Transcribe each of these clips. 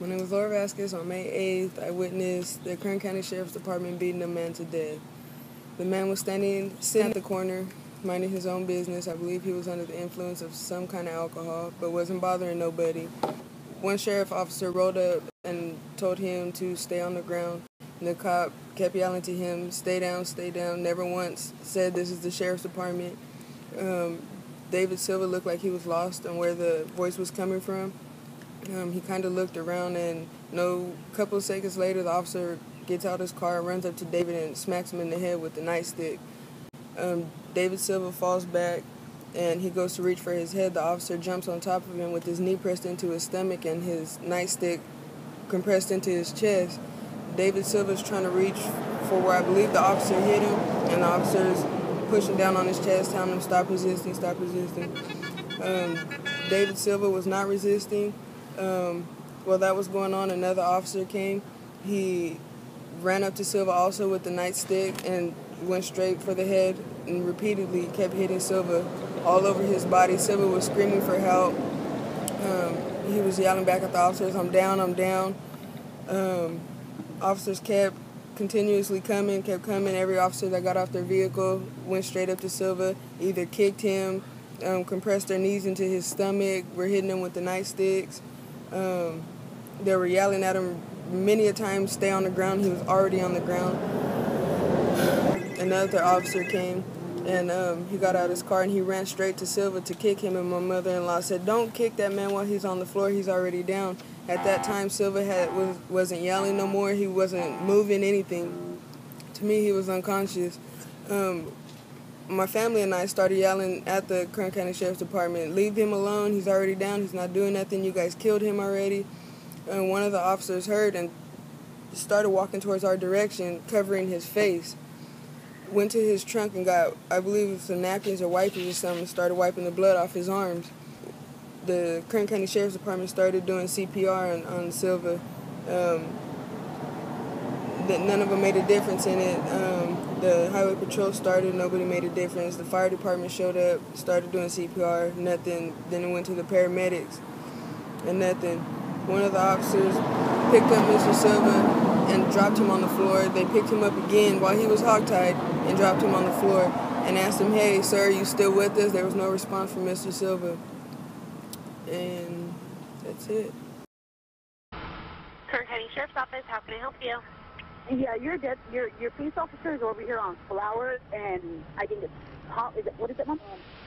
My name is Laura Vasquez. On May 8th, I witnessed the Kern County Sheriff's Department beating a man to death. The man was sitting at the corner, minding his own business. I believe he was under the influence of some kind of alcohol, but wasn't bothering nobody. One sheriff officer rolled up and told him to stay on the ground. And the cop kept yelling to him, stay down, stay down. Never once said this is the sheriff's department. David Silva looked like he was lost on where the voice was coming from. He kind of looked around, and a couple of seconds later, the officer gets out his car, runs up to David, and smacks him in the head with the nightstick. David Silva falls back, and he goes to reach for his head. The officer jumps on top of him with his knee pressed into his stomach and his nightstick compressed into his chest. David Silva's trying to reach for where I believe the officer hit him, and the officer's pushing down on his chest, telling him, stop resisting, stop resisting. David Silva was not resisting. While that was going on, another officer came. He ran up to Silva also with the nightstick and went straight for the head and repeatedly kept hitting Silva all over his body. Silva was screaming for help. He was yelling back at the officers, I'm down, I'm down. Officers kept continuously coming, kept coming. Every officer that got off their vehicle went straight up to Silva, either kicked him, compressed their knees into his stomach, were hitting him with the nightsticks. They were yelling at him many a time, stay on the ground. He was already on the ground. Another officer came, and he got out of his car, and he ran straight to Silva to kick him, and my mother-in-law said, don't kick that man while he's on the floor, he's already down. At that time, Silva wasn't yelling no more, he wasn't moving anything. To me, he was unconscious. My family and I started yelling at the Kern County Sheriff's Department, leave him alone, he's already down, he's not doing nothing, you guys killed him already. And one of the officers heard and started walking towards our direction, covering his face. Went to his trunk and got, I believe it was some napkins or wipers or something, and started wiping the blood off his arms. The Kern County Sheriff's Department started doing CPR on Silva. None of them made a difference in it. The highway patrol started, nobody made a difference. The fire department showed up, started doing CPR, nothing. Then it went to the paramedics, and nothing. One of the officers picked up Mr. Silva and dropped him on the floor. They picked him up again while he was hogtied and dropped him on the floor and asked him, hey, sir, are you still with us? There was no response from Mr. Silva. And that's it. Kern County Sheriff's Office, how can I help you? Yeah, your police officer is over here on Flower, and I think it's Palm. What is it, Mom?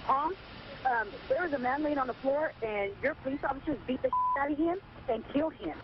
Palm. There was a man laying on the floor, and your police officers beat the shit out of him and killed him.